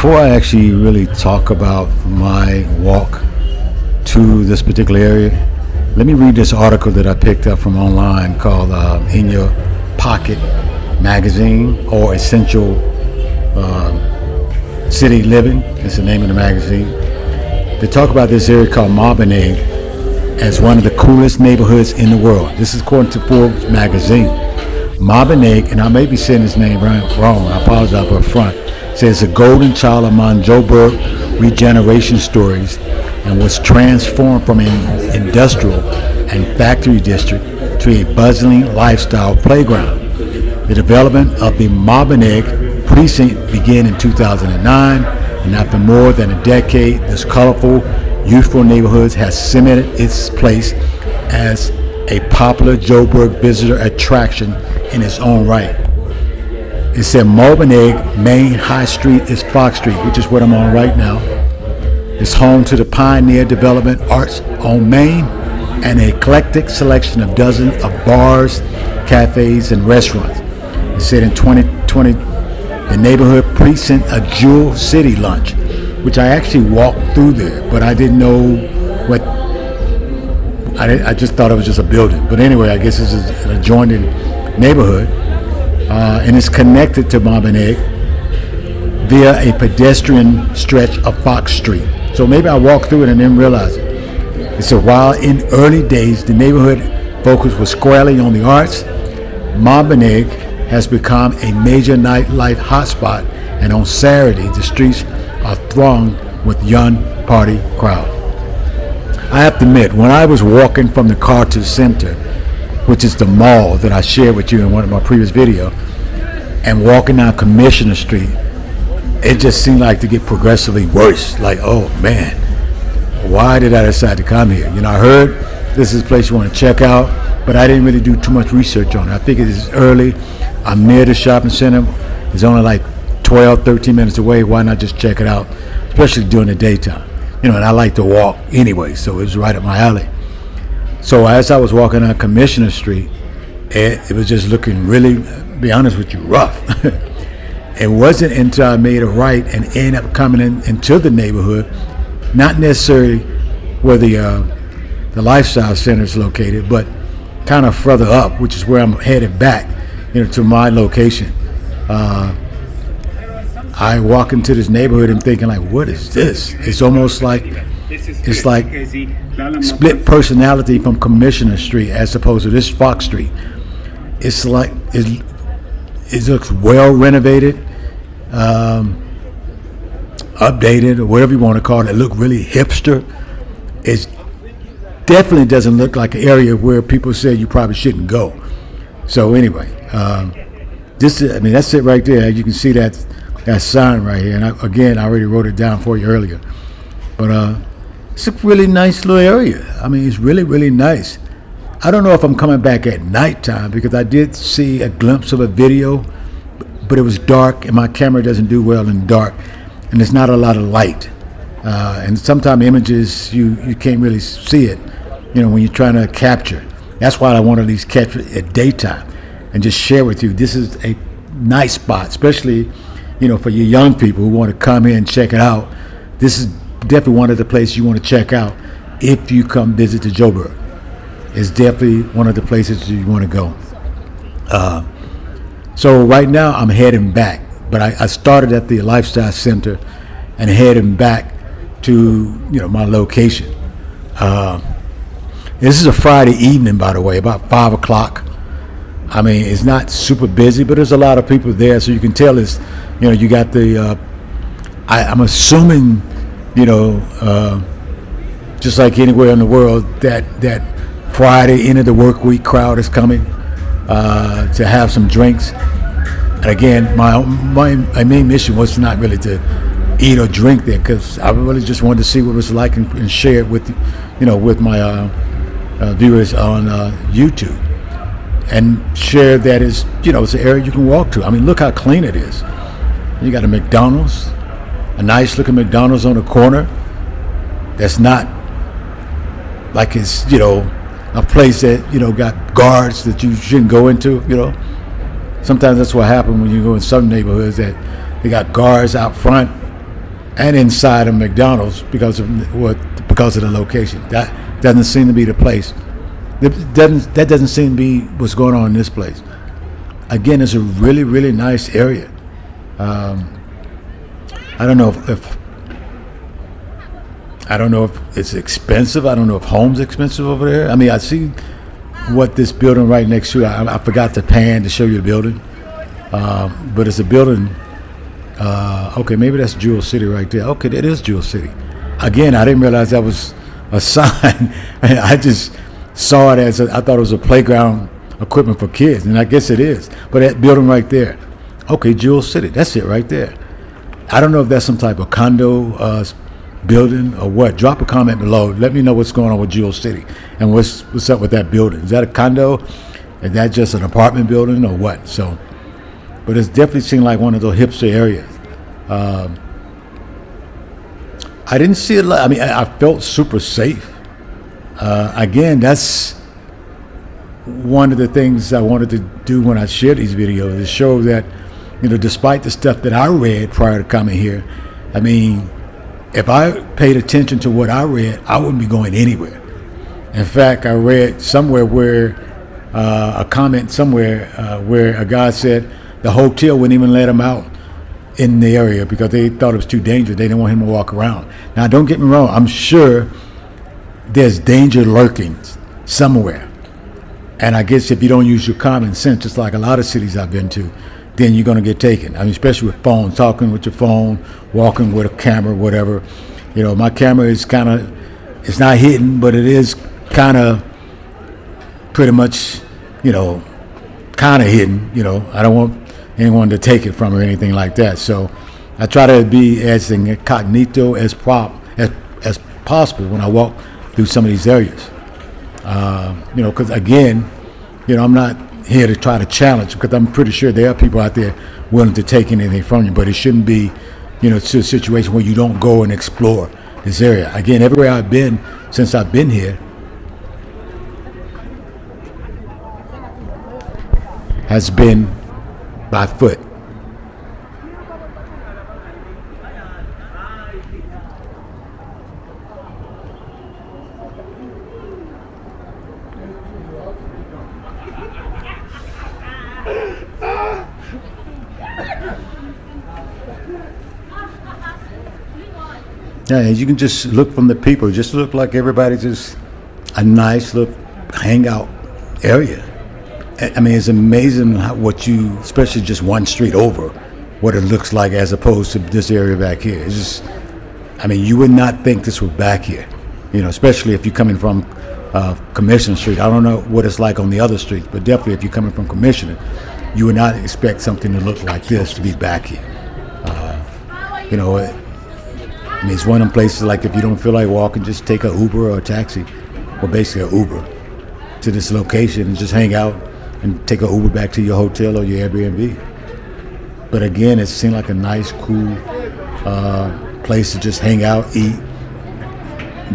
Before I actually really talk about my walk to this particular area, let me read this article that I picked up from online called In Your Pocket Magazine, or Essential City Living. It's the name of the magazine. They talk about this area called Maboneng as one of the coolest neighborhoods in the world. This is according to Forbes magazine. Maboneng, and I may be saying his name wrong, I apologize up front, says a golden child among Joburg regeneration stories and was transformed from an industrial and factory district to a bustling lifestyle playground. The development of the Maboneng precinct began in 2009, and after more than a decade, this colorful, youthful neighborhood has cemented its place as a popular Joburg visitor attraction in its own right. It said Maboneng main high street is Fox Street, which is what I'm on right now. It's home to the Pioneer Development Arts on Main and an eclectic selection of dozens of bars, cafes, and restaurants. It said in 2020, the neighborhood precinct a Jewel City lunch, which I actually walked through there, but I didn't know what. I just thought it was just a building. But anyway, I guess this is an adjoining neighborhood, and it's connected to Maboneng via a pedestrian stretch of Fox Street. So maybe I walked through it and didn't realize it. It said while in early days the neighborhood focus was squarely on the arts, Maboneng has become a major nightlife hotspot, and on Saturday the streets are thronged with young party crowds. I have to admit, when I was walking from the Carter Center, which is the mall that I shared with you in one of my previous videos, and walking down Commissioner Street, it just seemed like to get progressively worse. Like, oh man, why did I decide to come here? I heard this is a place you want to check out, but I didn't really do too much research on it. I figured it's early, I'm near the shopping center, it's only like 12, 13 minutes away, why not just check it out, especially during the daytime. And I like to walk anyway, so it was right up my alley. So as I was walking on Commissioner Street, it was just looking really, to be honest with you, rough. It wasn't until I made a right and ended up coming into the neighborhood, not necessarily where the lifestyle center is located, but kind of further up, which is where I'm headed back, to my location. I walk into this neighborhood and thinking like, what is this? It's almost like split personality from Commissioner Street as opposed to this Fox Street. It's like it looks well renovated, updated, or whatever you want to call it. It look really hipster. It definitely doesn't look like an area where people say you probably shouldn't go. So anyway, that's it right there. You can see that sign right here. And I already wrote it down for you earlier. But it's a really nice little area. It's really, really nice. I don't know if I'm coming back at nighttime because I did see a glimpse of a video, but it was dark and my camera doesn't do well in dark, and there's not a lot of light. And sometimes images, you can't really see it, when you're trying to capture. That's why I want to at least capture it at daytime and just share with you. This is a nice spot, especially, for your young people who want to come in and check it out. This is definitely one of the places you want to check out if you come visit to Joburg. It's definitely one of the places you want to go. So right now I'm heading back, but I started at the Lifestyle Center and heading back to my location. This is a Friday evening, by the way, about 5 o'clock. It's not super busy, but there's a lot of people there, so you can tell it's, you got the, I'm assuming, just like anywhere in the world, that Friday end of the work week crowd is coming to have some drinks. And again, my main mission was not really to eat or drink there, because I really just wanted to see what it was like and share it with, with my viewers on YouTube, and share that it's an area you can walk to. Look how clean it is. You got a McDonald's, a nice looking McDonald's on the corner. That's not like it's a place that got guards that you shouldn't go into. Sometimes that's what happens when you go in some neighborhoods, that they got guards out front and inside of McDonald's because of the location. That doesn't seem to be the place. That doesn't seem to be what's going on in this place. Again, it's a really, really nice area. I don't know if it's expensive. I don't know if home's expensive over there. I mean, I see what this building right next to. I forgot to pan to show you the building, but it's a building. Okay, maybe that's Jewel City right there. Okay, that is Jewel City. Again, I didn't realize that was a sign. I just saw it as I thought it was a playground equipment for kids, and I guess it is. But that building right there, okay, Jewel City. That's it right there. I don't know if that's some type of condo building or what. Drop a comment below. Let me know what's going on with Jewel City and what's up with that building. Is that a condo? Is that just an apartment building or what? So, but it's definitely seemed like one of those hipster areas. I didn't see it. I mean, I felt super safe. Again, that's one of the things I wanted to do when I shared these videos, is show that, despite the stuff that I read prior to coming here, I mean, if I paid attention to what I read, I wouldn't be going anywhere. In fact, I read somewhere where a comment somewhere where a guy said the hotel wouldn't even let him out in the area because they thought it was too dangerous. They didn't want him to walk around. Now, don't get me wrong. I'm sure there's danger lurking somewhere. And I guess if you don't use your common sense, just like a lot of cities I've been to, then you're going to get taken. I mean, especially with phones, talking with your phone, walking with a camera, whatever. My camera is it's not hidden, but it is kind of pretty much, kind of hidden. I don't want anyone to take it from or anything like that. So I try to be as incognito as possible when I walk through some of these areas. Because again, I'm not here to try to challenge, because I'm pretty sure there are people out there willing to take anything from you, but it shouldn't be, to a situation where you don't go and explore this area. Again, everywhere I've been since I've been here has been by foot. Yeah, you can just look from the people. Just look like everybody's just a nice little hangout area. I mean, it's amazing especially just one street over, what it looks like as opposed to this area back here. It's just, I mean, you would not think this was back here, especially if you're coming from Commissioner Street. I don't know what it's like on the other streets, but definitely if you're coming from Commissioner, you would not expect something to look like this to be back here. I mean, it's one of them places like if you don't feel like walking, just take an Uber or a taxi, or basically an Uber, to this location and just hang out and take an Uber back to your hotel or your Airbnb. But again, it seemed like a nice, cool place to just hang out, eat,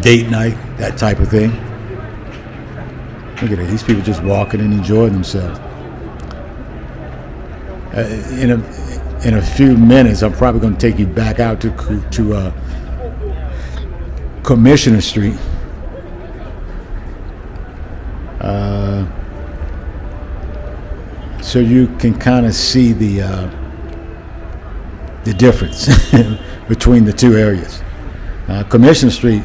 date night, that type of thing. Look at it, these people just walking and enjoying themselves. In a few minutes, I'm probably going to take you back out to Commissioner Street. So you can kind of see the difference between the two areas. Commissioner Street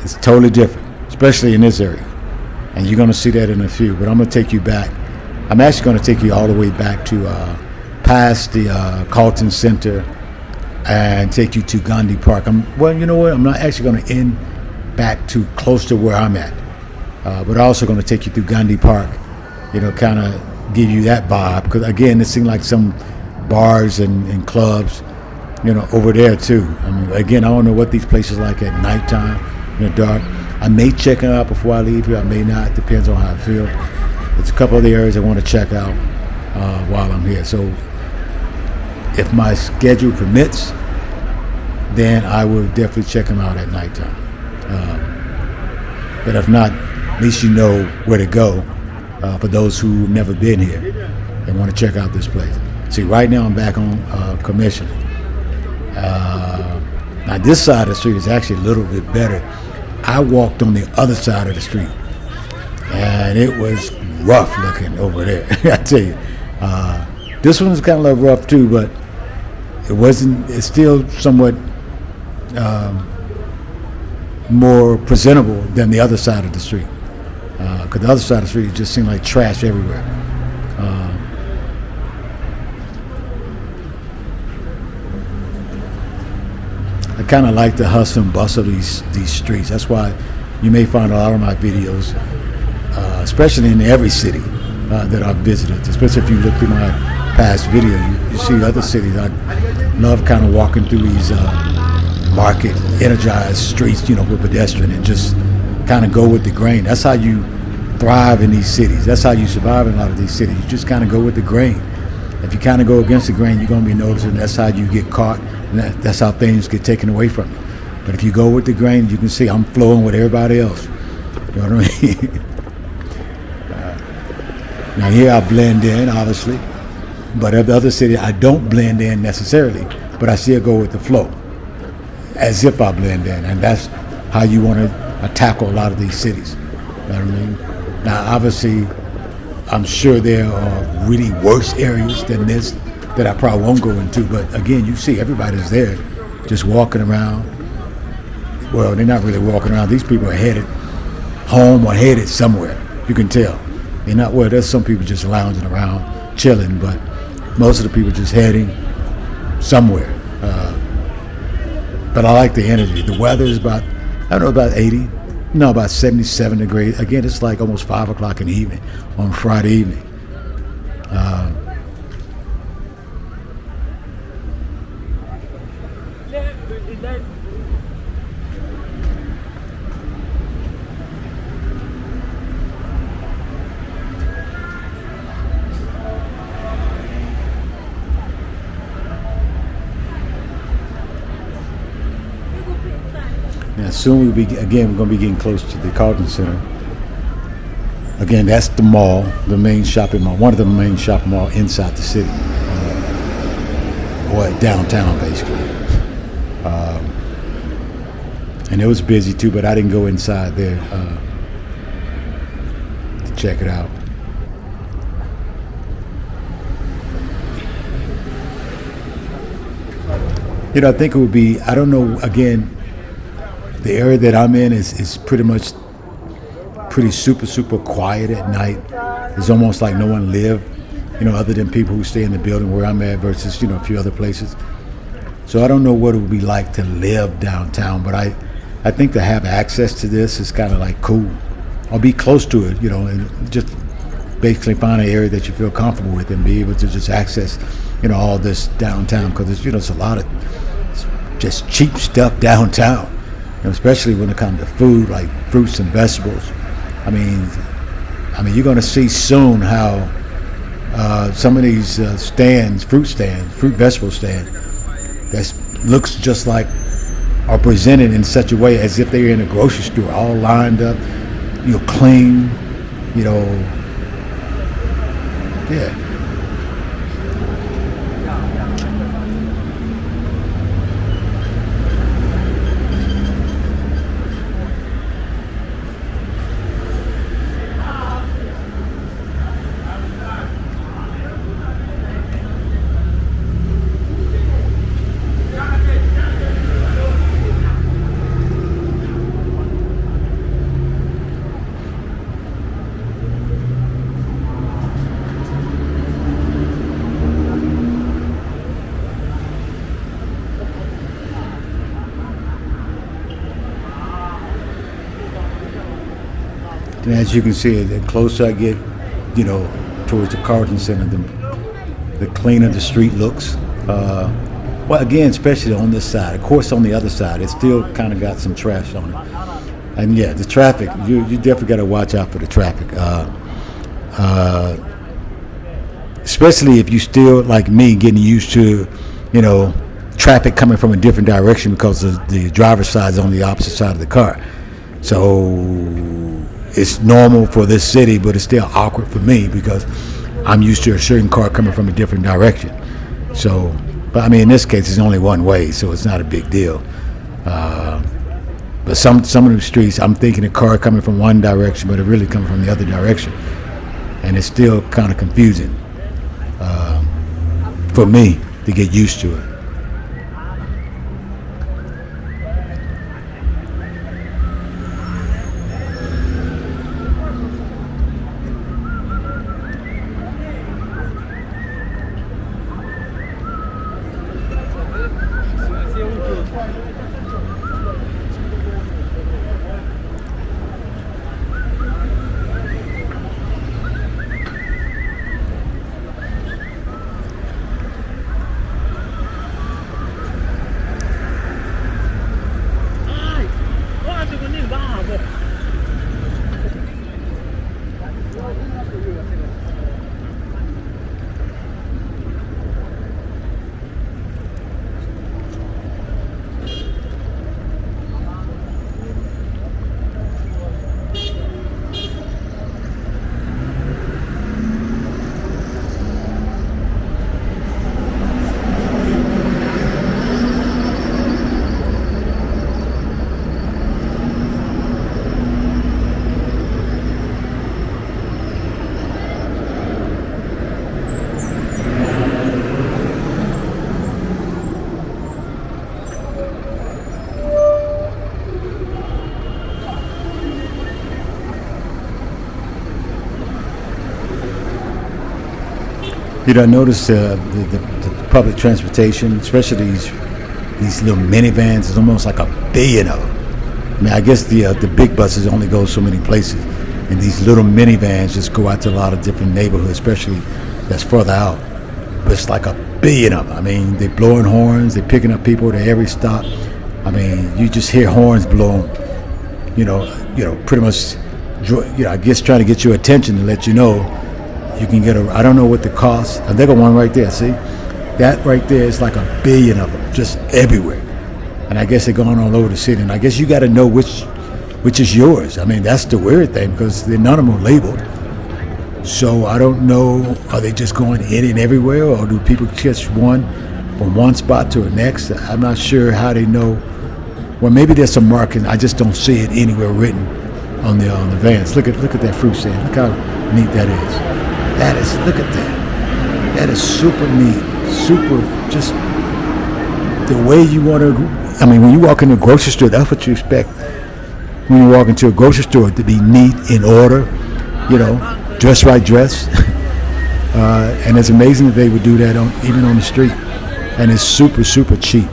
is totally different, especially in this area. And you're going to see that in a few, but I'm going to take you back. I'm actually going to take you all the way back to past the Carlton Center and take you to Gandhi Park. Well, you know what? I'm not actually going to end back to close to where I'm at, but also going to take you through Gandhi Park, kind of give you that vibe. Because again, it seems like some bars and clubs, over there too. I mean, again, I don't know what these places are like at nighttime, in the dark. I may check it out before I leave here. I may not. Depends on how I feel. There's a couple of the areas I want to check out while I'm here. So if my schedule permits, then I will definitely check them out at nighttime. But if not, at least you know where to go for those who've never been here and want to check out this place. See, right now I'm back on Commission. Now this side of the street is actually a little bit better. I walked on the other side of the street, and it was rough looking over there. I tell you, this one was kind of a little rough too, but it wasn't. It's still somewhat more presentable than the other side of the street. Because the other side of the street just seemed like trash everywhere. I kind of like the hustle and bustle of these streets. That's why you may find a lot of my videos, especially in every city that I've visited, especially if you look through my past video, you see other cities. I love kind of walking through these market energized streets, for pedestrian, and just kind of go with the grain. That's how you thrive in these cities. That's how you survive in a lot of these cities. You just kind of go with the grain. If you kind of go against the grain, you're going to be noticing that's how you get caught, and that's how things get taken away from you. But if you go with the grain, you can see I'm flowing with everybody else. You know what I mean? Now here I blend in, obviously, but at the other city I don't blend in necessarily, but I still go with the flow, as if I blend in, and that's how you want to tackle a lot of these cities. You know what I mean? Now, obviously, I'm sure there are really worse areas than this that I probably won't go into, but again, you see everybody's there just walking around. Well, they're not really walking around. These people are headed home or headed somewhere. You can tell. They're not, well, there's some people just lounging around, chilling, but most of the people just heading somewhere. But I like the energy. The weather is about 80, about 77 degrees. Again, it's like almost 5 o'clock in the evening on Friday evening. Now, soon we're going to be getting close to the Carlton Center. Again, that's the mall, the main shopping mall, one of the main shopping malls inside the city, or downtown, basically. And it was busy too, but I didn't go inside there to check it out. I think it would be, I don't know, again, the area that I'm in is pretty super quiet at night. It's almost like no one live, other than people who stay in the building where I'm at versus, a few other places. So I don't know what it would be like to live downtown, but I think to have access to this is kind of like cool. Or be close to it, and just basically find an area that you feel comfortable with and be able to just access, all this downtown, because it's a lot of just cheap stuff downtown. Especially when it comes to food, like fruits and vegetables. I mean, you're going to see soon how some of these fruit vegetable stands, that looks just like, are presented in such a way as if they're in a grocery store, all lined up, clean, yeah. And as you can see, the closer I get, towards the Carlton Center, the cleaner the street looks. Well, again, especially on this side. Of course, on the other side, it still kind of got some trash on it. And yeah, the traffic, you definitely got to watch out for the traffic. Especially if you still, like me, getting used to, traffic coming from a different direction because the driver's side is on the opposite side of the car. So it's normal for this city, but it's still awkward for me because I'm used to a certain car coming from a different direction. So But I mean, in this case, it's only one way, so it's not a big deal. But some of the streets, I'm thinking a car coming from one direction, but it really coming from the other direction, and it's still kind of confusing for me to get used to it. You know, I noticed the public transportation, especially these little minivans, is almost like a billion of them. I mean, I guess the big buses only go so many places, and these little minivans just go out to a lot of different neighborhoods, especially that's further out. But it's like a billion of them. I mean, they're blowing horns, they're picking up people at every stop. I mean, you just hear horns blowing. You know, pretty much. I guess trying to get your attention to let you know. You can get I don't know what the cost. I think of one right there, see? That right there is like a billion of them, just everywhere. And I guess they're going all over the city. And I guess you got to know which is yours. I mean, that's the weird thing, because none of them are labeled. So I don't know, are they just going in and everywhere, or do people catch one from one spot to the next? I'm not sure how they know. Well, maybe there's some marking. I just don't see it anywhere written on the vans. Look at that fruit stand. Look how neat that is. Look at that. That is super neat. Super, just the way you want to. I mean, when you walk into a grocery store, that's what you expect. When you walk into a grocery store, to be neat, in order, dress right dress. And it's amazing that they would do that even on the street. And it's super, super cheap.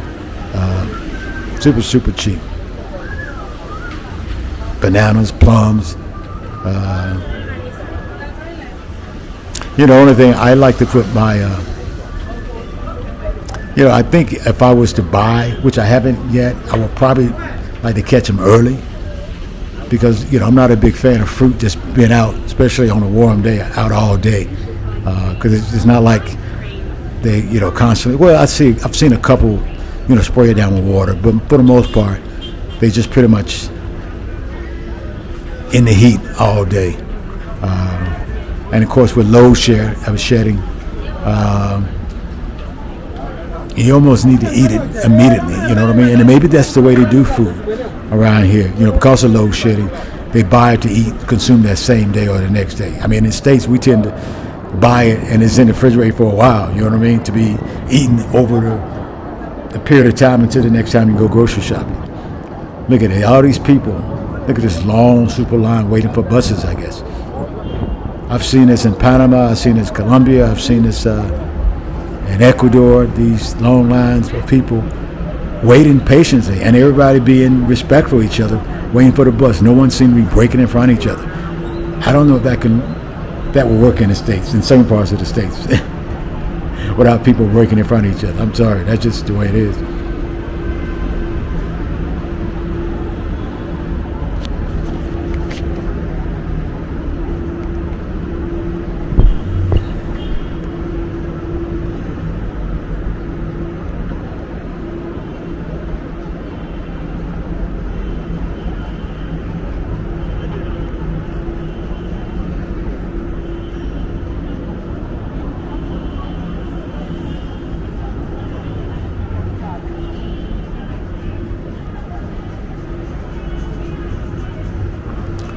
Super, super cheap. Bananas, plums. The only thing I like to put my, I think if I was to buy, which I haven't yet, I would probably like to catch them early, because, I'm not a big fan of fruit just being out, especially on a warm day, out all day, because it's not like they, constantly, well, I've seen a couple, spray it down with water, but for the most part, they just pretty much in the heat all day. And of course, with load shedding, you almost need to eat it immediately. You know what I mean? And maybe that's the way they do food around here. Because of load shedding, they buy it to consume that same day or the next day. I mean, in the States, we tend to buy it and it's in the refrigerator for a while. You know what I mean? To be eaten over the period of time until the next time you go grocery shopping. Look at it, all these people. Look at this long super line waiting for buses, I guess. I've seen this in Panama, I've seen this in Colombia, I've seen this in Ecuador, these long lines of people waiting patiently, and everybody being respectful of each other, waiting for the bus. No one seemed to be breaking in front of each other. I don't know if that will work in the States, in certain parts of the States, without people breaking in front of each other. I'm sorry, that's just the way it is.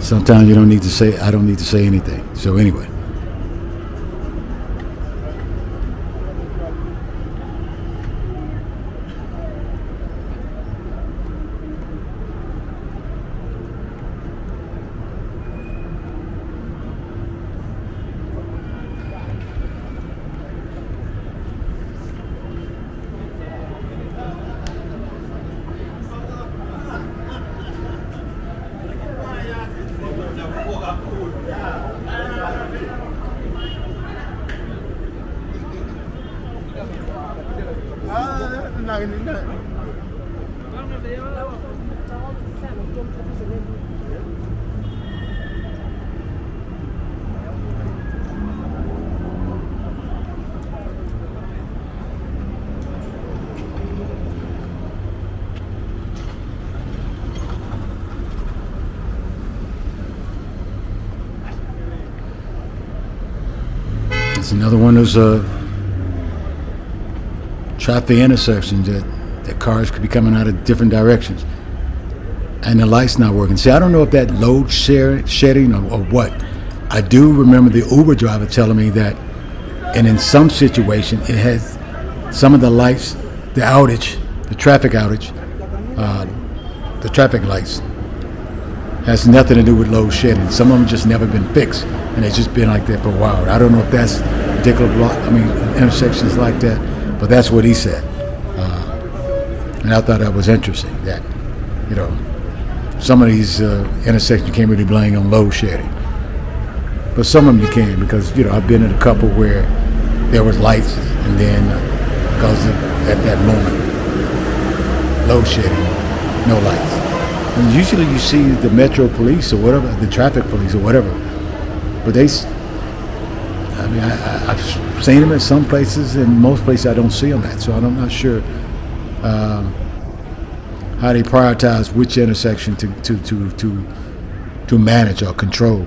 Sometimes you don't need to say. I don't need to say anything. So anyway. It's another one of those traffic intersections that cars could be coming out of different directions, and the light's not working. See, I don't know if that load shedding or what. I do remember the Uber driver telling me that, and in some situation, it has some of the lights, the outage, the traffic outage, the traffic lights has nothing to do with load shedding. Some of them just never been fixed, and it's just been like that for a while. I don't know if that's particular intersections like that, but that's what he said. And I thought that was interesting, that, some of these intersections you can't really blame on load shedding. But some of them you can, because, I've been in a couple where there was lights, and then because at that moment, load shedding, no lights. And usually you see the Metro Police or whatever, the traffic police or whatever, but I've seen them at some places, and most places I don't see them at, so I'm not sure how they prioritize which intersection to manage or control.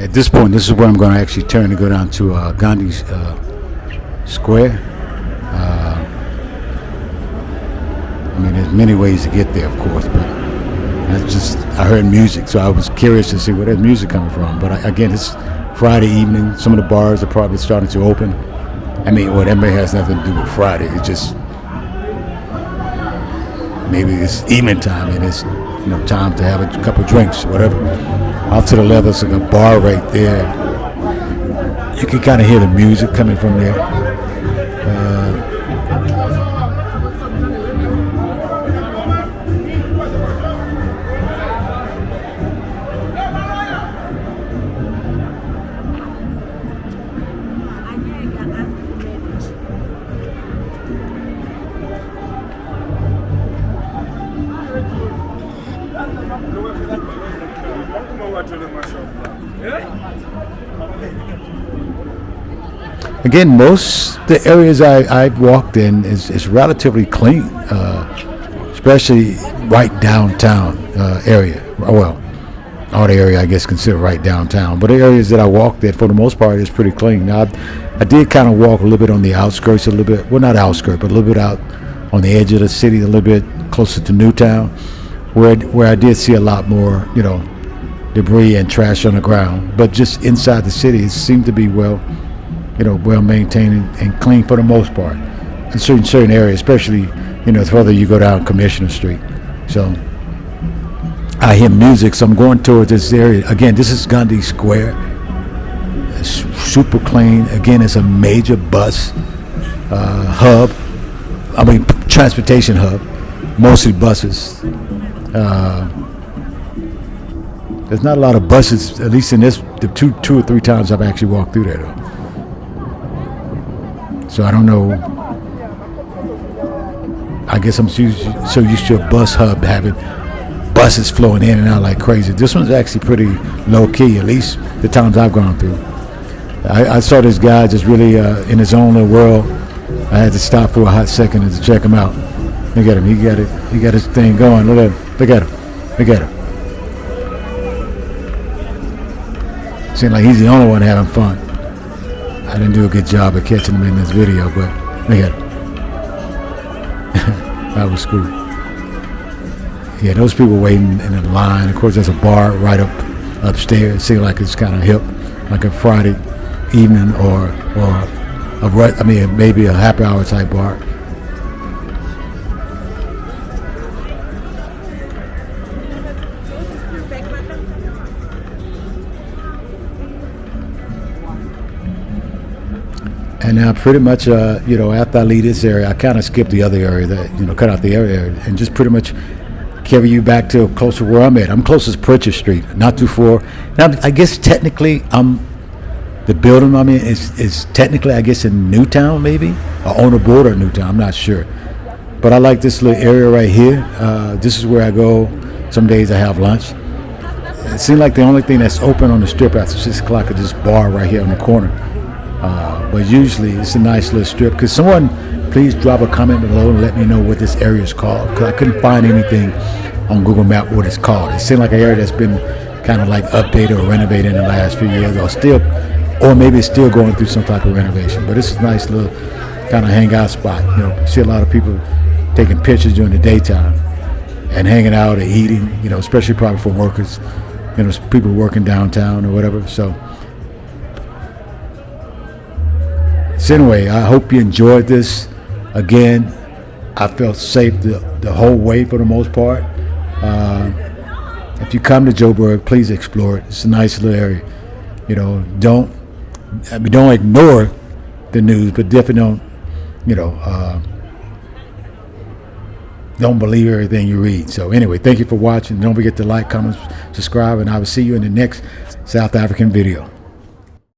At this point, this is where I'm going to actually turn to go down to Gandhi Square. There's many ways to get there, of course, but I heard music, so I was curious to see where that music coming from. But again, it's Friday evening. Some of the bars are probably starting to open. That may has nothing to do with Friday. It's just maybe it's evening time and it's time to have a couple drinks, whatever. Off to the left, there's a bar right there. You can kind of hear the music coming from there. Again, most the areas I've walked in is relatively clean, especially right downtown area. Well, all the area I guess considered right downtown, but the areas that I walked at for the most part is pretty clean. Now, I did kind of walk a little bit on the outskirts, a little bit, well, not outskirts, but a little bit out on the edge of the city, a little bit closer to Newtown, where I did see a lot more, debris and trash on the ground. But just inside the city, it seemed to be well maintained and clean for the most part. In certain areas, especially, the further you go down Commissioner Street. So I hear music, so I'm going towards this area. Again, this is Gandhi Square. It's super clean. Again, it's a major bus hub. Transportation hub. Mostly buses. There's not a lot of buses, at least in the two or three times I've actually walked through there, though. So I don't know. I guess I'm so used to a bus hub having buses flowing in and out like crazy. This one's actually pretty low key, at least the times I've gone through. I saw this guy just really in his own little world. I had to stop for a hot second to check him out. Look at him. He got his thing going. Look at him. Seems like he's the only one having fun. I didn't do a good job of catching him in this video, but look at him. That was cool. Yeah, those people waiting in a line. Of course, there's a bar right upstairs. Seems like it's kind of hip, like a Friday evening or maybe a happy hour type bar. And now pretty much, after I leave this area, I kind of skip the other area cut out the area and just pretty much carry you back to closer where I'm at. I'm closest to Pritchard Street, not too far. Now, I guess technically, the building I'm in is technically, I guess, in Newtown, maybe, or on the border of Newtown. I'm not sure. But I like this little area right here. This is where I go. Some days I have lunch. It seems like the only thing that's open on the strip after 6 o'clock is this bar right here on the corner. But usually it's a nice little strip. Could someone please drop a comment below and let me know what this area is called? Because I couldn't find anything on Google Maps what it's called. It seemed like an area that's been kind of like updated or renovated in the last few years, or maybe it's still going through some type of renovation. But this is a nice little kind of hangout spot. You see a lot of people taking pictures during the daytime and hanging out and eating, especially probably for workers, people working downtown or whatever. So anyway, I hope you enjoyed this. Again, I felt safe the whole way for the most part. If you come to Joburg, please explore it. It's a nice little area. Don't ignore the news, but definitely don't believe everything you read. So anyway, thank you for watching. Don't forget to like, comment, subscribe, and I will see you in the next South African video.